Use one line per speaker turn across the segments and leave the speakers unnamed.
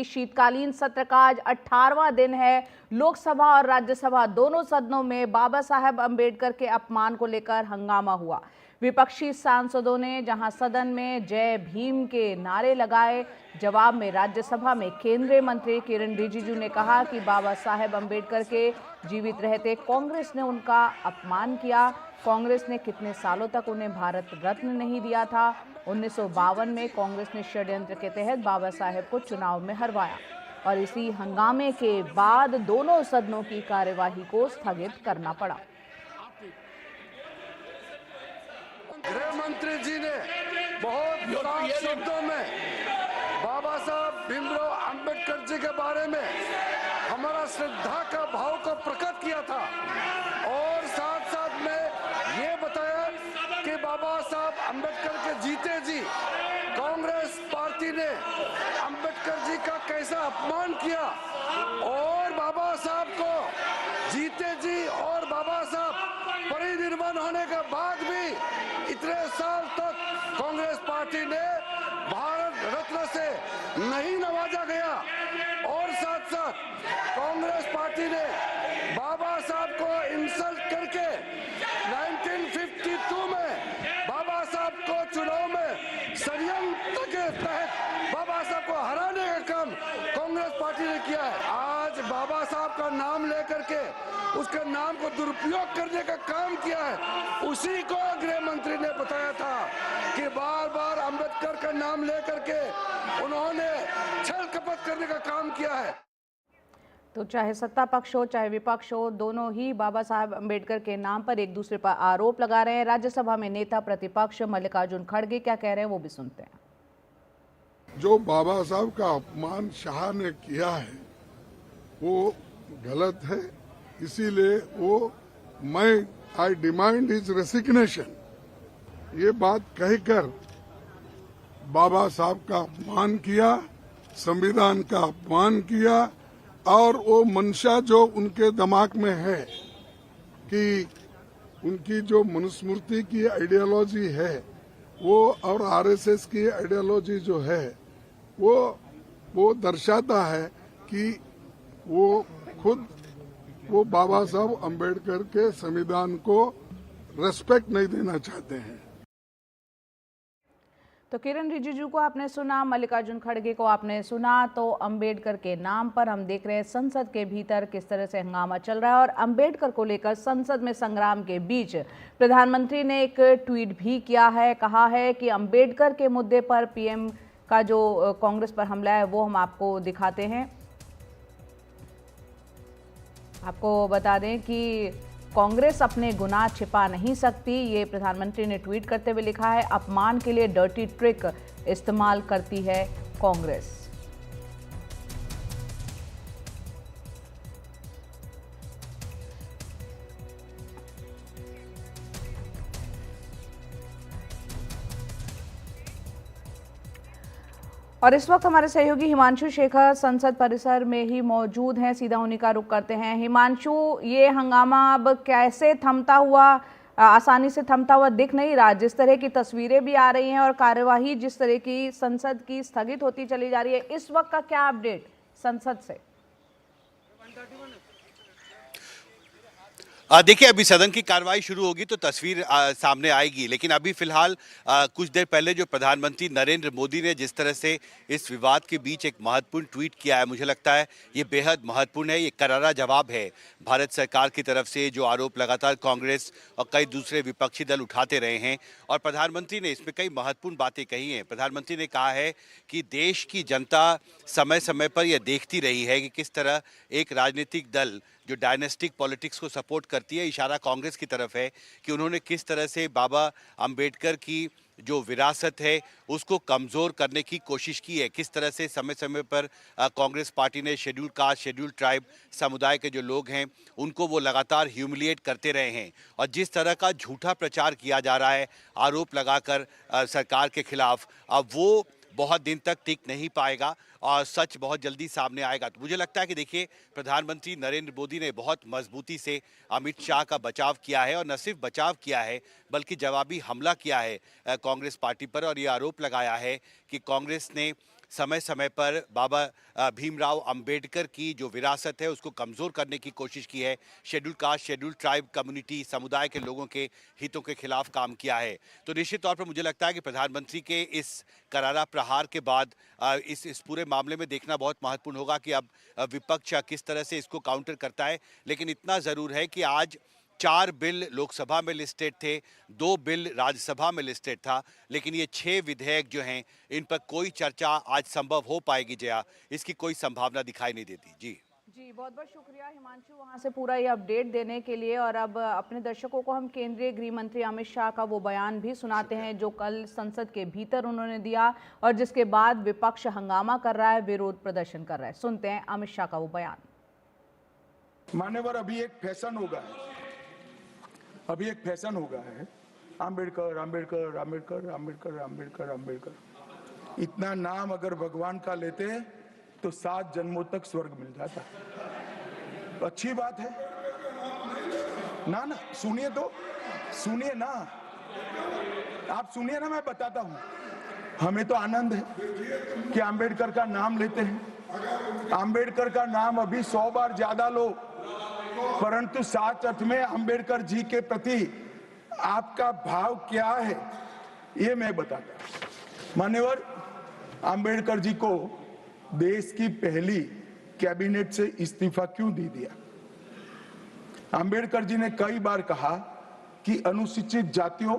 शीतकालीन सत्र का आज 18वां दिन है। लोकसभा और राज्यसभा दोनों सदनों में बाबा साहेब अंबेडकर के अपमान को लेकर हंगामा हुआ। विपक्षी सांसदों ने जहां सदन में जय भीम के नारे लगाए, जवाब में राज्यसभा में केंद्रीय मंत्री किरण रिजिजू ने कहा कि बाबा साहेब अंबेडकर के जीवित रहते कांग्रेस ने उनका अपमान किया। कांग्रेस ने कितने सालों तक उन्हें भारत रत्न नहीं दिया था। 1952 में कांग्रेस ने षड्यंत्र के तहत बाबा साहेब को चुनाव में हरवाया और इसी हंगामे के बाद दोनों सदनों की कार्यवाही को स्थगित करना पड़ा।
गृह मंत्री जी ने बहुत साफ शब्दों में बाबा साहब भीमराव अंबेडकर जी के बारे में हमारा श्रद्धा का भाव को प्रकट किया था और साथ साथ में ये बताया कि बाबा साहब अंबेडकर के जीते जी कांग्रेस पार्टी ने अंबेडकर जी का कैसा अपमान किया और बाबा साहब को जीते जी और बाबा साहब परिनिर्वाण होने के बाद भी इतने साल तक कांग्रेस पार्टी ने भारत रत्न से नहीं नवाजा गया और साथ साथ कांग्रेस पार्टी ने बाबा साहब को इंसल्ट करके 1952 में बाबा साहब को चुनाव में षड्यंत्र के तहत बाबा साहब को हराने का काम कांग्रेस पार्टी ने किया है। आज बाबा साहब का नाम लेकर के उसके नाम को दुरुपयोग करने का काम किया है। उसी को गृह मंत्री ने बताया था कि बार बार अंबेडकर का नाम लेकर के उन्होंने छल कपट करने का काम किया है।
तो चाहे सत्ता पक्ष हो चाहे विपक्ष हो, दोनों ही बाबा साहब अंबेडकर के नाम पर एक दूसरे पर आरोप लगा रहे हैं। राज्यसभा में नेता प्रतिपक्ष मल्लिकार्जुन खड़गे क्या कह रहे हैं वो भी सुनते हैं।
जो बाबा साहब का अपमान शाह ने किया है वो गलत है, इसीलिए आई डिमांड हिज रेसिग्नेशन, ये बात कहकर बाबा साहब का अपमान किया, संविधान का अपमान किया और वो मंशा जो उनके दिमाग में है कि उनकी जो मनुस्मृति की आइडियोलॉजी है वो और आरएसएस की आइडियोलॉजी जो है वो दर्शाता है कि वो बाबा साहब अंबेडकर के संविधान को रेस्पेक्ट नहीं देना चाहते हैं।
तो किरण रिजिजू को आपने सुना, मल्लिकार्जुन खड़गे को आपने सुना। तो अंबेडकर के नाम पर हम देख रहे हैं संसद के भीतर किस तरह से हंगामा चल रहा है और अंबेडकर को लेकर संसद में संग्राम के बीच प्रधानमंत्री ने एक ट्वीट भी किया है। कहा है कि अंबेडकर के मुद्दे पर पीएम का जो कांग्रेस पर हमला है वो हम आपको दिखाते हैं। आपको बता दें कि कांग्रेस अपने गुनाह छिपा नहीं सकती, ये प्रधानमंत्री ने ट्वीट करते हुए लिखा है। अपमान के लिए डर्टी ट्रिक इस्तेमाल करती है कांग्रेस। और इस वक्त हमारे सहयोगी हिमांशु शेखर संसद परिसर में ही मौजूद हैं, सीधा उन्हीं का रुख करते हैं। हिमांशु, ये हंगामा अब कैसे थमता हुआ, आसानी से थमता हुआ दिख नहीं रहा। जिस तरह की तस्वीरें भी आ रही हैं और कार्यवाही जिस तरह की संसद की स्थगित होती चली जा रही है, इस वक्त का क्या अपडेट संसद से?
देखिए, अभी सदन की कार्रवाई शुरू होगी तो तस्वीर सामने आएगी, लेकिन अभी फिलहाल कुछ देर पहले जो प्रधानमंत्री नरेंद्र मोदी ने जिस तरह से इस विवाद के बीच एक महत्वपूर्ण ट्वीट किया है, मुझे लगता है ये बेहद महत्वपूर्ण है। ये करारा जवाब है भारत सरकार की तरफ से जो आरोप लगातार कांग्रेस और कई दूसरे विपक्षी दल उठाते रहे हैं और प्रधानमंत्री ने इसमें कई महत्वपूर्ण बातें कही हैं। प्रधानमंत्री ने कहा है कि देश की जनता समय समय पर यह देखती रही है कि किस तरह एक राजनीतिक दल जो डायनेस्टिक पॉलिटिक्स को सपोर्ट करती है, इशारा कांग्रेस की तरफ है कि उन्होंने किस तरह से बाबा अंबेडकर की जो विरासत है उसको कमज़ोर करने की कोशिश की है। किस तरह से समय समय पर कांग्रेस पार्टी ने शेड्यूल कास्ट, शेड्यूल ट्राइब समुदाय के जो लोग हैं उनको वो लगातार ह्यूमिलिएट करते रहे हैं और जिस तरह का झूठा प्रचार किया जा रहा है आरोप लगाकर सरकार के खिलाफ, अब वो बहुत दिन तक टिक नहीं पाएगा और सच बहुत जल्दी सामने आएगा। तो मुझे लगता है कि देखिए, प्रधानमंत्री नरेंद्र मोदी ने बहुत मजबूती से अमित शाह का बचाव किया है और न सिर्फ बचाव किया है बल्कि जवाबी हमला किया है कांग्रेस पार्टी पर और ये आरोप लगाया है कि कांग्रेस ने समय समय पर बाबा भीमराव अंबेडकर की जो विरासत है उसको कमज़ोर करने की कोशिश की है, schedule caste, schedule tribe community समुदाय के लोगों के हितों के खिलाफ काम किया है। तो निश्चित तौर पर मुझे लगता है कि प्रधानमंत्री के इस करारा प्रहार के बाद इस पूरे मामले में देखना बहुत महत्वपूर्ण होगा कि अब विपक्ष किस तरह से इसको काउंटर करता है। लेकिन इतना ज़रूर है कि आज 4 बिल लोकसभा में लिस्टेड थे, 2 बिल राज्यसभा में लिस्टेड था, लेकिन ये 6 विधेयक जो हैं इन पर कोई चर्चा आज संभव हो पाएगी जया, इसकी कोई संभावना दिखाई नहीं देती। जी
बहुत बहुत शुक्रिया हिमांशु वहां से पूरा ये अपडेट देने के लिए। और अब अपने दर्शकों को हम केंद्रीय गृह मंत्री अमित शाह का वो बयान भी सुनाते हैं जो कल संसद के भीतर उन्होंने दिया और जिसके बाद विपक्ष हंगामा कर रहा है, विरोध प्रदर्शन कर रहा है। सुनते हैं अमित शाह का वो बयान।
मान्यवर, अभी एक फैशन हो गया है, आम्बेडकर आम्बेडकर आम्बेडकर आम्बेडकर आम्बेडकर आम्बेडकर। इतना नाम अगर भगवान का लेते तो 7 जन्मों तक स्वर्ग मिल जाता। अच्छी बात है ना? सुनिए तो, सुनिए ना, आप सुनिए ना, मैं बताता हूं। हमें तो आनंद है कि आम्बेडकर का नाम लेते हैं। आम्बेडकर का नाम अभी 100 बार ज्यादा लो, परंतु साथ अर्थ में आम्बेडकर जी के प्रति आपका भाव क्या है ये मैं बताता हूं। मान्यवर, आम्बेडकर जी को देश की पहली कैबिनेट से इस्तीफा क्यों दे दिया? आम्बेडकर जी ने कई बार कहा कि अनुसूचित जातियों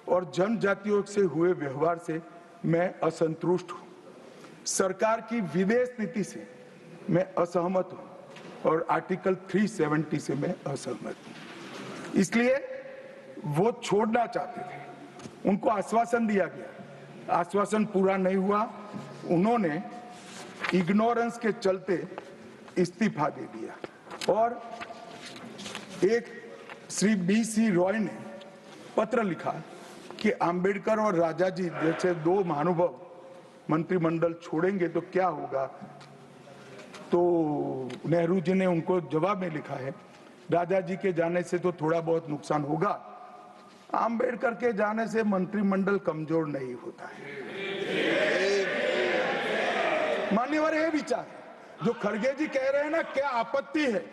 और जनजातियों से हुए व्यवहार से मैं असंतुष्ट हूं, सरकार की विदेश नीति से मैं असहमत हूं और आर्टिकल 370 से मैं असहमत हूं। इसलिए वो छोड़ना चाहते थे, उनको आश्वासन दिया गया, आश्वासन पूरा नहीं हुआ, उन्होंने इग्नोरेंस के चलते इस्तीफा दे दिया। और एक श्री BC रॉय ने पत्र लिखा कि आम्बेडकर और राजा जी जैसे 2 महानुभाव मंत्रिमंडल छोड़ेंगे तो क्या होगा। तो नेहरू जी ने उनको जवाब में लिखा है, राजा जी के जाने से तो थोड़ा बहुत नुकसान होगा, आम्बेडकर के जाने से मंत्रिमंडल कमजोर नहीं होता है। मान्यवर, ये विचार जो खड़गे जी कह रहे हैं ना, क्या आपत्ति है?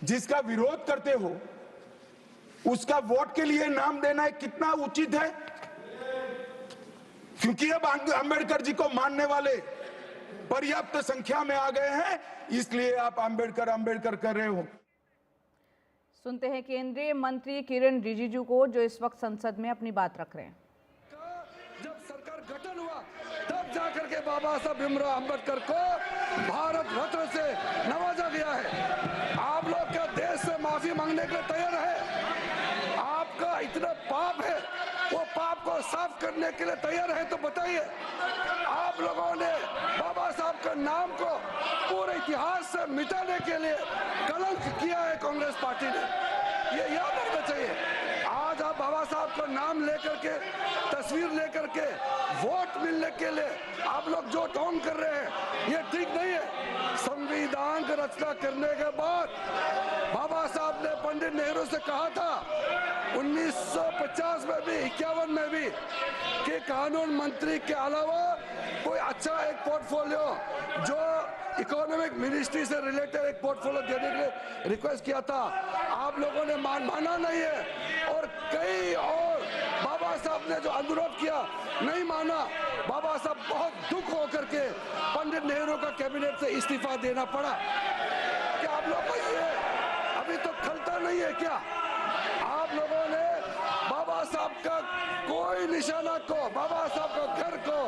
जिसका विरोध करते हो उसका वोट के लिए नाम देना कितना उचित है? क्योंकि अब अंबेडकर जी को मानने वाले पर्याप्त संख्या में आ गए हैं, इसलिए आप अंबेडकर अंबेडकर कर रहे हो।
सुनते हैं केंद्रीय मंत्री किरण रिजिजू को, जो इस वक्त संसद में अपनी बात रख रहे हैं।
जब सरकार गठन हुआ तब जाकर के बाबा साहब भीमराव अंबेडकर को भारत रत्न से नवाजा गया है। आप लोग क्या देश से माफी मांगने के लिए तैयार है? आपका इतना पाप है, वो पाप को साफ करने के लिए तैयार है तो बताइए। आप लोगों ने बाबा साहब के नाम को पूरे इतिहास से मिटाने के लिए कलंक किया है कांग्रेस पार्टी ने, ये याद रखना चाहिए। आज आप बाबा साहब का नाम लेकर के, तस्वीर लेकर के वोट मिलने के लिए आप लोग जो ढोंग कर रहे हैं ये ठीक नहीं है। संविधान की रचना करने के बाद बाबा साहब ने पंडित नेहरू से कहा था 1950 में भी, 51 में भी, कि कानून मंत्री के अलावा कोई अच्छा एक पोर्टफोलियो जो इकोनॉमिक मिनिस्ट्री से रिलेटेड एक पोर्टफोलियो देने के लिए रिक्वेस्ट किया था। आप लोगों ने माना नहीं है और कई और बाबा साहब ने जो अनुरोध किया नहीं माना। बाबा साहब बहुत दुख होकर के पंडित नेहरू का कैबिनेट से इस्तीफा देना पड़ा। क्या आप लोग को ये अभी तो खलता नहीं है क्या? आप लोगों ने बाबा साहब का कोई निशाना को, बाबा साहब का घर को,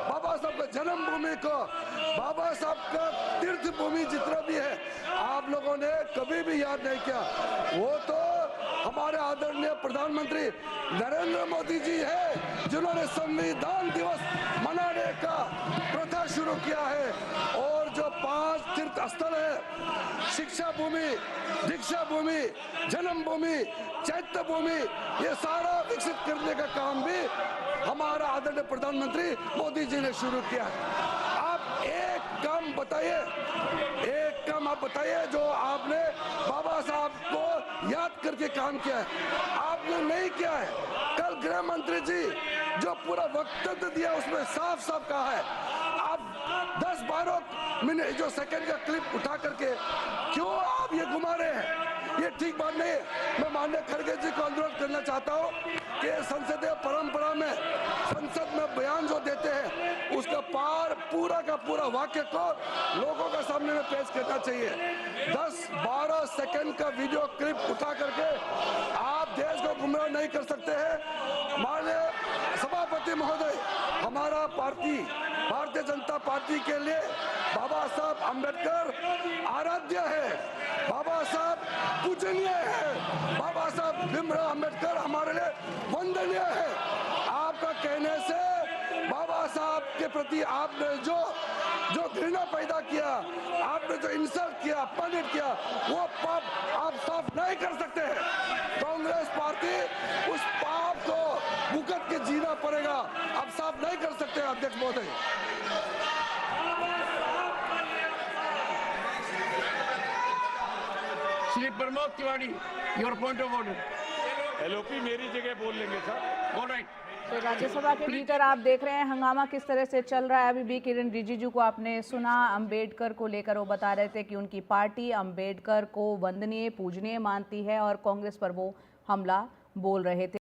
बाबा साहब का जन्मभूमि को, बाबा साहब का तीर्थ भूमि जितना भी है, आप लोगों ने कभी भी याद नहीं किया। वो तो हमारे आदरणीय प्रधानमंत्री नरेंद्र मोदी जी है जिन्होंने संविधान दिवस मनाने का प्रथा शुरू किया है। और जो 5 तीर्थ स्थल है, शिक्षा भूमि, दीक्षा भूमि, जन्म भूमि, चैत्य भूमि, ये सारा विकसित करने का काम भी हमारा आदरणीय प्रधानमंत्री मोदी जी ने शुरू किया है। आप एक काम बताइए, एक काम आप बताइए जो आपने बाबा साहब को याद करके काम किया है। आपने नहीं किया है। कल गृह मंत्री जी जो पूरा वक्तव्य दिया उसमें साफ साफ कहा है, आप 10-12 मिनट जो सेकंड का क्लिप उठा करके क्यों आप ये घुमा रहे हैं? ये ठीक बात नहीं है। मैं माननीय खड़गे जी को अनुरोध करना चाहता हूँ कि संसदीय परंपरा में संसद में बयान जो देते हैं उसका पूरा का पूरा वाक्य को लोगों के सामने में पेश करना चाहिए। 10-12 सेकंड का वीडियो क्लिप उठा करके आप देश को गुमराह नहीं कर सकते हैं। माननीय सभापति महोदय, हमारा पार्टी भारतीय जनता पार्टी के लिए बाबा साहब अम्बेडकर आराध्य है, बाबा साहब पूजनीय है, बाबा साहब भीमराव अम्बेडकर हमारे लिए वंदनीय है। आपका कहने से बाबा साहब के प्रति आपने जो घृणा पैदा किया, आपने जो इंसल्ट किया, अपमानित किया, वो पाप आप साफ नहीं कर सकते हैं। कांग्रेस पार्टी उस पाप को भुगत के जीना पड़ेगा। आप साफ नहीं कर सकते अध्यक्ष महोदय।
Shri Pramod Tiwari, your point of order.
LOP मेरी जगह बोल लेंगे सर।
ऑलराइट।
तो राज्यसभा के भीतर आप देख रहे हैं हंगामा किस तरह से चल रहा है। अभी भी किरण रिजिजू को आपने सुना, अंबेडकर को लेकर वो बता रहे थे कि उनकी पार्टी अंबेडकर को वंदनीय पूजनीय मानती है और कांग्रेस पर वो हमला बोल रहे थे।